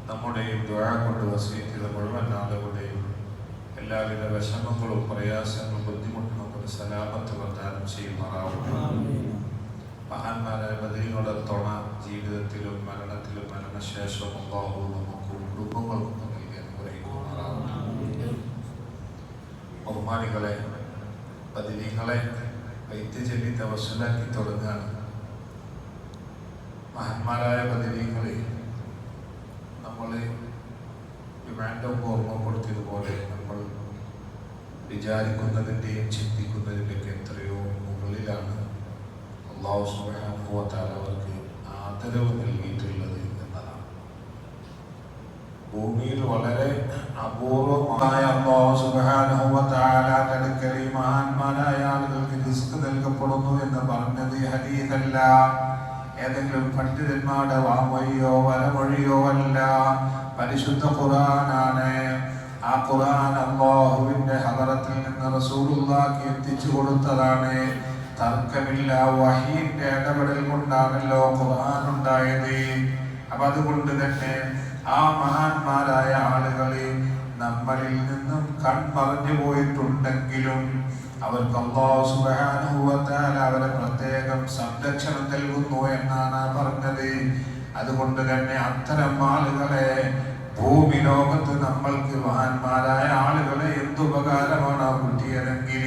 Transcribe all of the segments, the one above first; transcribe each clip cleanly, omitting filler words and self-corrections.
നമ്മുടെയും ദുആ കൊണ്ട് വസിയത്ത് ചെയ്ത മുഴുവൻ ആളുകളുടെയും എല്ലാവിധ വിഷമങ്ങളും പ്രയാസങ്ങളും ബുദ്ധിമുട്ടും നമുക്ക് സലാമത്ത് പ്രദാനം ചെയ്യുമാറാവട്ടെ. മഹാന്മാരായ ബദരീങ്ങളുടെ തുണ ജീവിതത്തിലും മരണത്തിലും മരണശേഷവും അല്ലാഹു നമുക്കും കുടുംബങ്ങൾക്കും നൽകി അനുഗ്രഹിക്കുമാറാവട്ടെ. ബഹുമാനികളെ, ബദരീങ്ങളെ വൈദ്യചൊല്ലി തവസ്സുലാക്കി തുടങ്ങുകയാണ്. മഹാന്മാരായ ബദരീങ്ങളെ നമ്മൾ ഡിമാൻഡൊക്കെ ഓർമ്മപ്പെടുത്തിയതുപോലെ നമ്മൾ വിചാരിക്കുന്നതിൻ്റെയും ചിന്തിക്കുന്നതിൻ്റെയൊക്കെ എത്രയോ മുകളിലാണ് അല്ലാഹു സുബ്ഹാനഹു വ തആല അവർക്ക് ആദരവ് നൽകിയിട്ടുള്ളത് എന്നതാണ്. ഭൂമിയിൽ വളരെ അപൂർവമായ അല്ലാഹു സുബ്ഹാനഹു വ തആലയുടെ അടുക്കൽ ഈ മഹാന്മാരായ ആളുകൾക്ക് റിസ്ക് നൽകപ്പെടുന്നു എന്ന് പറഞ്ഞത് ഹദീസല്ല, ഏതെങ്കിലും പണ്ഡിതന്മാരുടെ വാമൊഴിയോ വലമൊഴിയോ അല്ല, പരിശുദ്ധ ഖുർആനാണ്. ആ ഖുർആൻ അല്ലാഹുവിന്റെ ഹദറത്തിൽ നിന്ന് റസൂലുള്ളാഹിക്ക് എത്തിച്ചു കൊടുത്തതാണ്. തർക്കമില്ല, വഹീന്റെ ഇടപെടൽ കൊണ്ടാണല്ലോ ഖുർആൻ ഉണ്ടായത്. അപ്പൊ അതുകൊണ്ട് തന്നെ ആ മഹാന്മാരായ ആളുകൾ നമ്മളിൽ നിന്നും കൺമറഞ്ഞു പോയിട്ടുണ്ടെങ്കിലും അവർക്ക് അല്ലാഹു സുബ്ഹാനഹു വ തആല അവരെ പ്രത്യേകം സംരക്ഷണം നൽകുന്നു എന്നാണ് പറഞ്ഞത്. അതുകൊണ്ട് തന്നെ അത്തരം ആളുകളെ ഭൂമി ലോകത്ത് നമ്മൾക്ക് മഹാന്മാരായ ആളുകളെ എന്തുപകാരമാണ് കിട്ടിയതെങ്കിൽ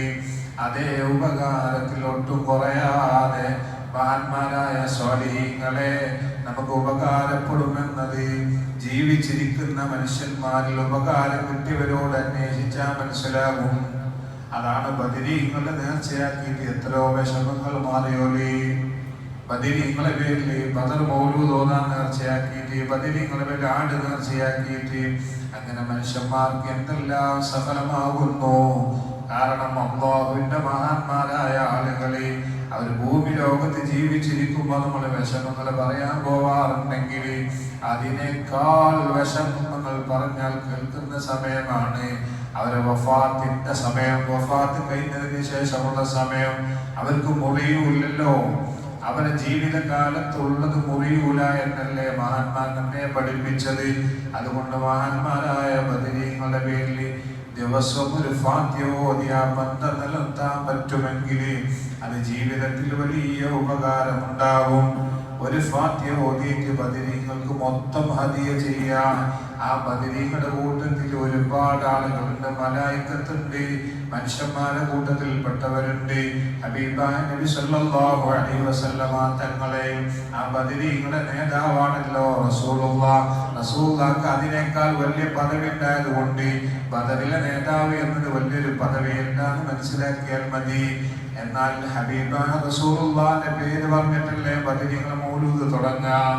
അതേ ഉപകാരത്തിൽ ഒട്ടും കുറയാതെ മഹാന്മാരായ സ്വാലിഹീങ്ങളെ നമുക്ക് ഉപകാരപ്പെടുമെന്നത് ജീവിച്ചിരിക്കുന്ന മനുഷ്യന്മാരിൽ ഉപകാരം കിട്ടിയവരോട് അന്വേഷിച്ചാൽ മനസ്സിലാകും. അതാണ് ബദരീങ്ങളെ നേർച്ചയാക്കിയിട്ട് എത്രയോ വിഷമങ്ങൾ മാറിയോലേ. ബദരീങ്ങളെ പേരിൽ ബദർ മൗലൂദ് ഓതാൻ നേർച്ചയാക്കിയിട്ട്, ബദരീങ്ങളെ പേരിൽ ആട് നേർച്ചയാക്കിയിട്ട്, അങ്ങനെ മനുഷ്യന്മാർക്ക് എന്തെല്ലാം സഫലമാകുന്നു. കാരണം അല്ലാഹുവിന്റെ മഹാന്മാരായ ആളുകളെ അവർ ഭൂമി ലോകത്ത് ജീവിച്ചിരിക്കുമ്പോൾ നമ്മൾ വിഷമങ്ങൾ പറയാൻ പോവാറുണ്ടെങ്കിൽ അതിനേക്കാൾ വിഷമങ്ങൾ പറഞ്ഞാൽ കേൾക്കുന്ന സമയമാണ് അവരെ വഫാത്തിന്റെ സമയം. വഫാത്ത് കഴിഞ്ഞതിന് ശേഷമുള്ള സമയം അവർക്ക് മുറിയൂല്ലല്ലോ. അവരെ ജീവിതകാലത്തുള്ളത് മുറിയൂല എന്നല്ലേ മഹാന്മാർ നമ്മെ പഠിപ്പിച്ചത്. അതുകൊണ്ട് മഹാന്മാരായ ബദരീങ്ങളുടെ പേരിൽ ദിവസം ഒരു ഫാത്തിഹ ഓതി ആ ബന്ധം നിലനിർത്താൻ പറ്റുമെങ്കിൽ അത് ജീവിതത്തിൽ വലിയ ഉപകാരമുണ്ടാകും. ഒരു ഫാത്തിഹ ഓതിയിട്ട് ബദരീങ്ങൾക്ക് മൊത്തം ഹദിയ ചെയ്യാം. ആ ബദരീങ്ങളുടെ കൂട്ടത്തിൽ ഒരുപാട് ആളുകളുണ്ട്, മലായികത്തുണ്ട്, മനുഷ്യന്മാരുടെ കൂട്ടത്തിൽപ്പെട്ടവരുണ്ട്. ഹബീബായ നബി സല്ലല്ലാഹു അലൈഹി വസല്ലമ തങ്ങളെ ആ ബദരീങ്ങളുടെ നേതാവാണല്ലോ റസൂലുള്ളാഹ്. റസൂലുള്ളാഹിക്ക് അതിനേക്കാൾ വലിയ പദവി ഉണ്ടായതുകൊണ്ട് ബദറിലെ നേതാവ് എന്നത് വലിയൊരു പദവിയല്ല എന്ന് മനസ്സിലാക്കിയാൽ മതി. എന്നാൽ ഹബീബായ റസൂലുള്ളാഹിന്റെ പേര് പറഞ്ഞിട്ടല്ലേ ബദരീങ്ങൾ മൗലൂദ് തുടങ്ങാം.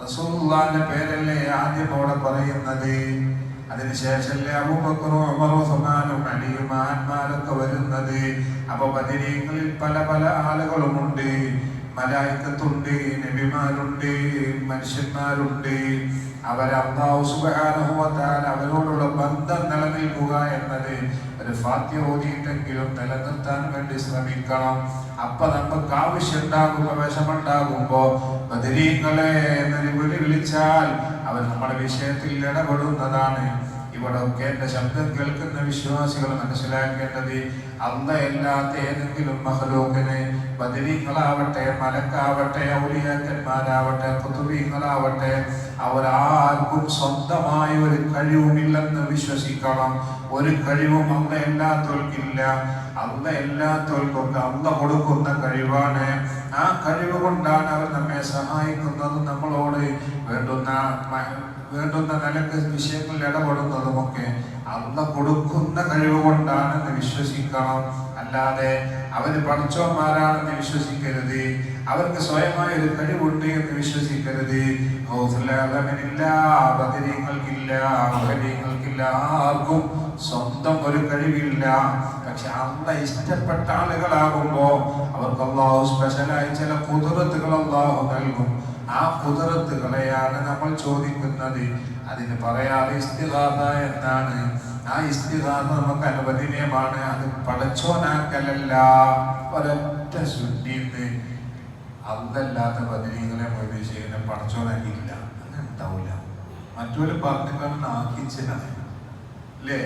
റസൂലുള്ളാഹിന്റെ പേരല്ലേ ആദ്യം അവിടെ പറയുന്നത്. അതിനുശേഷല്ലേ അബൂബക്കറും ഉമറും ഉസ്മാനും അലിയും മഹാന്മാരൊക്കെ വരുന്നത്. അപ്പൊ ബദരീങ്ങളിൽ പല പല ആളുകളുമുണ്ട്. മലായികത്തുണ്ട്, നബിമാരുണ്ട്, മനുഷ്യന്മാരുണ്ട്. അവരെ അല്ലാഹു സുബ്ഹാനഹു വ തആല അവരോടുള്ള ബന്ധം നിലനിൽക്കുക എന്നത് ഒരു ഫാത്തിഹ ഓതിയിട്ടെങ്കിലും നിലനിർത്താൻ വേണ്ടി ശ്രമിക്കണം. അപ്പൊ നമുക്ക് ആവശ്യമുണ്ടാകുമ്പോ വിഷമുണ്ടാകുമ്പോ ബദരീങ്ങളെ എന്നൊരു വിളി വിളിച്ചാൽ അവർ നമ്മുടെ വിഷയത്തിൽ ഇടപെടുന്നതാണ്. ഇവിടെ ഒക്കെ എന്റെ ശബ്ദം കേൾക്കുന്ന വിശ്വാസികൾ മനസ്സിലാക്കേണ്ടത് അല്ലാത്ത ഏതെങ്കിലും മഖ്ലൂഖിനെ, ബദരീങ്ങളാവട്ടെ, മലക്കാവട്ടെ, ഔലിയാക്കന്മാരാവട്ടെ, ഖുതുബീങ്ങളാവട്ടെ, അവരാർക്കും സ്വന്തമായ ഒരു കഴിവുമില്ലെന്ന് വിശ്വസിക്കണം. ഒരു കഴിവും അല്ലാത്തവർക്കില്ല. എല്ലാത്തവർക്കൊക്കെ അല്ല കൊടുക്കുന്ന കഴിവാണ്. ആ കഴിവ് കൊണ്ടാണ് അവർ നമ്മെ സഹായിക്കുന്നതും നമ്മളോട് വേണ്ടുന്ന നിലക്ക് വിഷയങ്ങളിൽ ഇടപെടുന്നതുമൊക്കെ അല്ല കൊടുക്കുന്ന കഴിവ് കൊണ്ടാണെന്ന് വിശ്വസിക്കണം. അല്ലാതെ അവര് പഠിച്ചവന്മാരാണെന്ന് വിശ്വസിക്കരുത്. അവർക്ക് സ്വയമായ ഒരു കഴിവുണ്ട് എന്ന് വിശ്വസിക്കരുത്. ബദരീങ്ങൾക്കില്ല, ആർക്കും സ്വന്തം ഒരു കഴിവില്ല. പക്ഷെ അല്ല ഇഷ്ടപ്പെട്ട ആളുകളാകുമ്പോ അവർക്ക് അല്ലാഹു സ്പെഷ്യലായി ചില ഖുദ്റത്തുകൾ അല്ലാഹു നൽകും. ആ ഖുദ്റത്തുകളെയാണ് നമ്മൾ ചോദിക്കുന്നത്. അതിന് പറയാതെ ഇസ്തിഗാസ എന്നാണ്. ആ ഇസ്തിഗാസ നമുക്ക് അനുവദനീയമാണ്. അത് പടച്ചോനാക്കലല്ല. ഒരൊറ്റ ശുദ്ധിന്ന് അല്ലാത്ത ബദരീങ്ങളെ മൊയ്ത് ചെയ്യുന്ന പടച്ചോനാക്കിയില്ല. അങ്ങനെ ഉണ്ടാവില്ല. മറ്റൊരു പറഞ്ഞ ആക്കിച്ചനാണ് അല്ലേ?